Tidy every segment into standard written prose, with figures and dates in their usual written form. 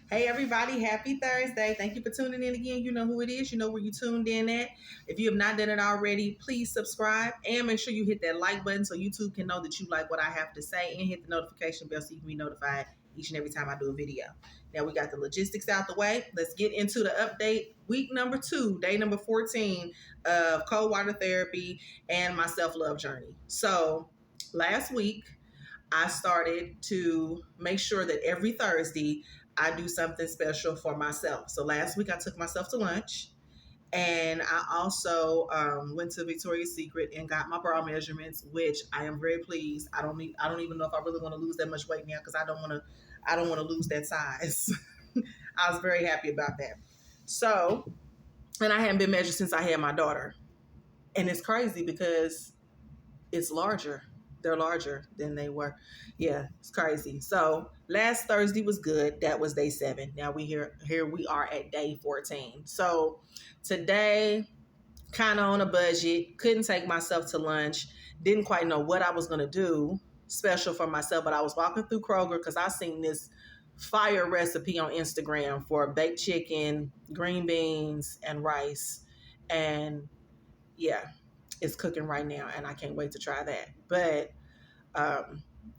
Hey everybody, happy Thursday. Thank you for tuning in again. You know who it is, you know where you tuned in at. If you have not done it already, please subscribe and make sure you hit that like button so YouTube can know that you like what I have to say, and hit the notification bell so you can be notified each and every time I do a video. Now we got the logistics out the way. Let's get into the update. Week number 2, day number 14 of cold water therapy and my self-love journey. So last week I started to make sure that every Thursday I do something special for myself. So last week I took myself to lunch, and I also went to Victoria's Secret and got my bra measurements, which I am very pleased. I don't even know if I really want to lose that much weight now because I don't want to lose that size. I was very happy about that. So, and I hadn't been measured since I had my daughter, and it's crazy because it's larger. They're larger than they were. Yeah, it's crazy. So last Thursday was good. That was day 7. Now here we are at day 14. So today, kind of on a budget. Couldn't take myself to lunch. Didn't quite know what I was gonna do special for myself. But I was walking through Kroger because I seen this fire recipe on Instagram for baked chicken, green beans, and rice. And yeah, it's cooking right now, and I can't wait to try that. But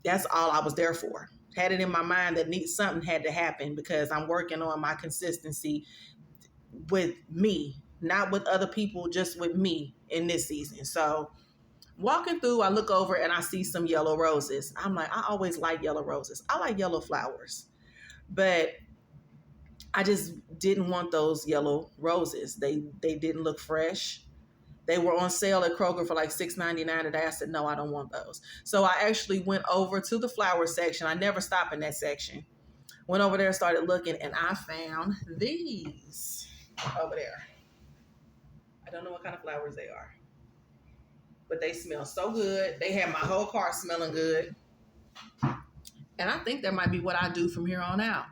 that's all I was there for. Had it in my mind that something had to happen because I'm working on my consistency with me, not with other people, just with me in this season. So walking through, I look over and I see some yellow roses. I'm like, I always like yellow roses. I like yellow flowers, but I just didn't want those yellow roses. They didn't look fresh. They were on sale at Kroger for like $6.99 today. I said, no, I don't want those. So I actually went over to the flower section. I never stop in that section. Went over there, started looking, and I found these over there. I don't know what kind of flowers they are, but they smell so good. They had my whole car smelling good. And I think that might be what I do from here on out.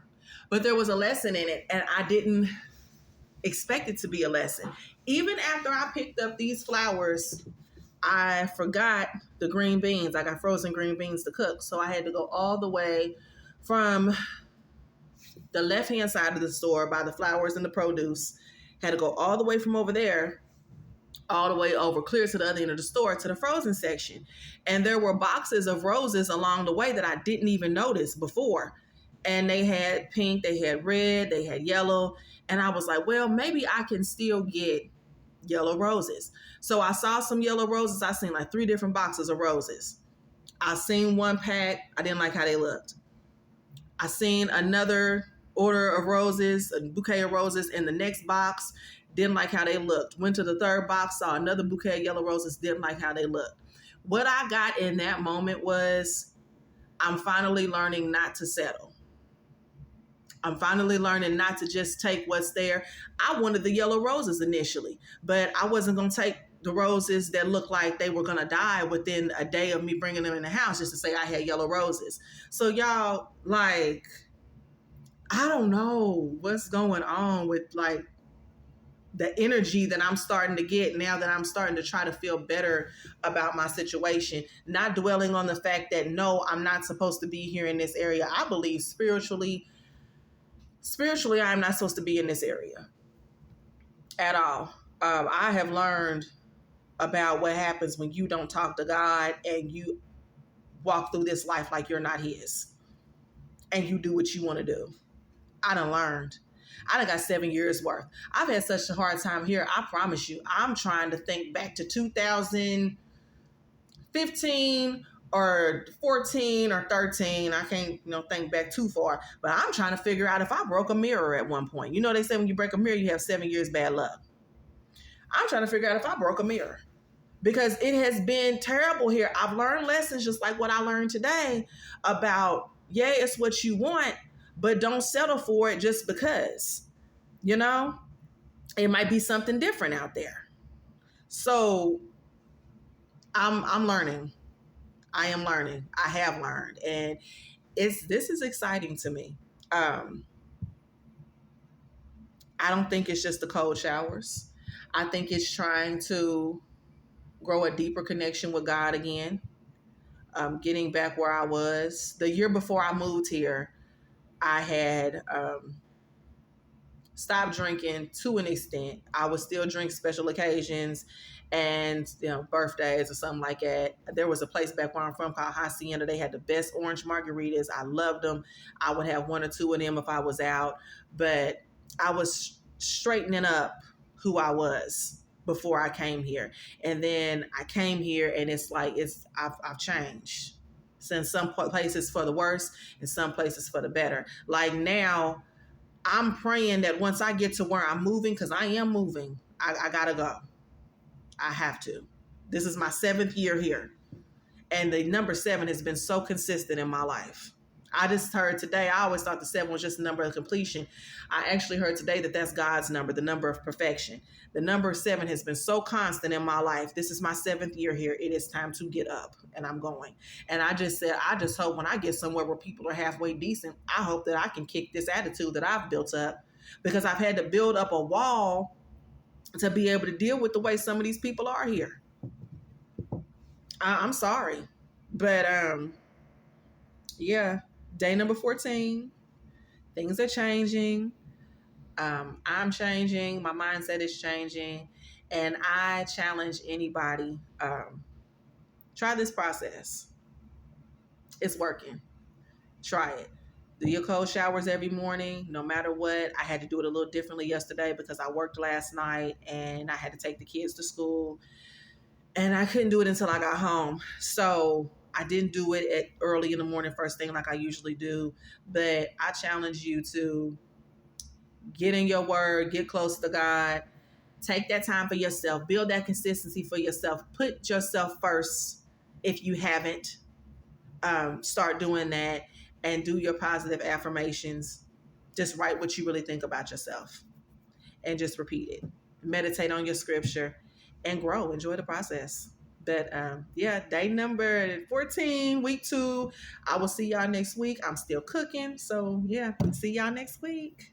But there was a lesson in it, and I didn't expect it to be a lesson. Even after I picked up these flowers, I forgot the green beans. I got frozen green beans to cook. So I had to go all the way from the left-hand side of the store by the flowers and the produce. Had to go all the way from over there, all the way over clear to the other end of the store to the frozen section. And there were boxes of roses along the way that I didn't even notice before. And they had pink, they had red, they had yellow. And I was like, well, maybe I can still get yellow roses. So I saw some yellow roses. I seen like 3 different boxes of roses. I seen one pack. I didn't like how they looked. I seen another order of roses, a bouquet of roses in the next box. Didn't like how they looked. Went to the 3rd box, saw another bouquet of yellow roses. Didn't like how they looked. What I got in that moment was I'm finally learning not to settle. I'm finally learning not to just take what's there. I wanted the yellow roses initially, but I wasn't going to take the roses that looked like they were going to die within a day of me bringing them in the house just to say I had yellow roses. So y'all, like, I don't know what's going on with like the energy that I'm starting to get now that I'm starting to try to feel better about my situation, not dwelling on the fact that no, I'm not supposed to be here in this area. I believe spiritually, I'm not supposed to be in this area at all. I have learned about what happens when you don't talk to God and you walk through this life like you're not his and you do what you want to do. I done learned. I done got 7 years worth. I've had such a hard time here. I promise you, I'm trying to think back to 2015 or 14 or 13. I can't, think back too far, but I'm trying to figure out if I broke a mirror at one point. You know, they say when you break a mirror, you have 7 years bad luck. I'm trying to figure out if I broke a mirror because it has been terrible here. I've learned lessons just like what I learned today about, yeah, it's what you want, but don't settle for it just because, it might be something different out there. So I'm learning. I am learning. I have learned. And this is exciting to me. I don't think it's just the cold showers. I think it's trying to grow a deeper connection with God again. Getting back where I was. The year before I moved here, I had stopped drinking to an extent. I would still drink special occasions and birthdays or something like that. There was a place back where I'm from called Hacienda. They had the best orange margaritas. I loved them. I would have one or two of them if I was out, but I was straightening up who I was before I came here. And then I came here and it's like I've changed. Since some places for the worse and some places for the better. Like now, I'm praying that once I get to where I'm moving, because I am moving, I gotta go. I have to. This is my 7th year here. And the number 7 has been so consistent in my life. I just heard today, I always thought the 7 was just a number of completion. I actually heard today that that's God's number, the number of perfection. The number 7 has been so constant in my life. This is my 7th year here. It is time to get up, and I'm going. And I just said, I just hope when I get somewhere where people are halfway decent, I hope that I can kick this attitude that I've built up, because I've had to build up a wall to be able to deal with the way some of these people are here. I'm sorry, but yeah, day number 14. Things are changing. I'm changing. My mindset is changing, and I challenge anybody. Try this process. It's working. Try it. Do your cold showers every morning, no matter what. I had to do it a little differently yesterday because I worked last night and I had to take the kids to school. And I couldn't do it until I got home. So I didn't do it at early in the morning, first thing like I usually do. But I challenge you to get in your word, get close to God, take that time for yourself, build that consistency for yourself, put yourself first if you haven't. Start doing that and do your positive affirmations. Just write what you really think about yourself and just repeat it. Meditate on your scripture and grow. Enjoy the process. But yeah, day number 14, week 2. I will see y'all next week. I'm still cooking. So yeah, see y'all next week.